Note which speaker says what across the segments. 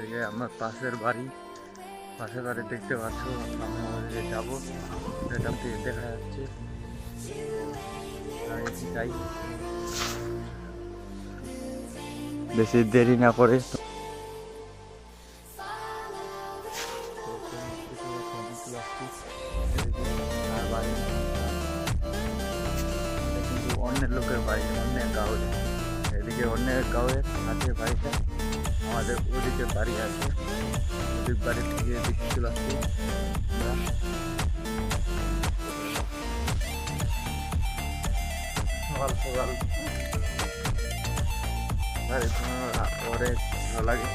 Speaker 1: এই যে আমার পাশের বাড়ি দেখতে পাচ্ছ। সামনে ওদিকে যাবো, এটা দেখা যাচ্ছে। যাই, বেশি দেরি না করে কিন্তু অন্যের লোকের বাড়ি, অন্যের গাঁয়ের, এদিকে অন্যের গাঁয়ের আছে বাড়িটা, আমাদের ওদিকে বাড়ি আছে। ওদিক বাড়ি থেকে এদিকে চলে আসছি আমরা। সকাল সকাল অনেক ভালো লাগে।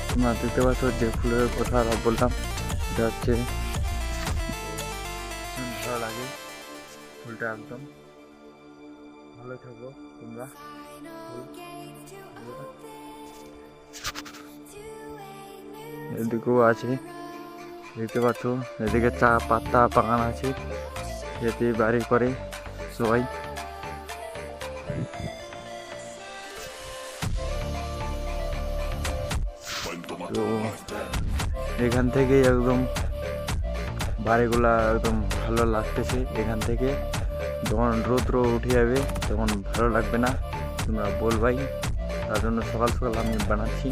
Speaker 1: তোমরা দেখতে পাচ্ছ যে ফুলের কথা বললাম, এটা হচ্ছে ভালো লাগে ফুলটা, একদম ভালো থাকবো তোমরা। এদিকেও আছে দেখতে পাচ্ছ, এদিকে চা পাতা বাগান আছে, এতে বাড়ি করে সবাই। তো এখান থেকে একদম বাড়িগুলা একদম ভালো লাগতেছে। এখান থেকে যখন রৌদ্র উঠে যাবে তখন ভালো লাগবে না, তোমরা বলবাই। তার জন্য সকাল সকাল আমি বানাচ্ছি।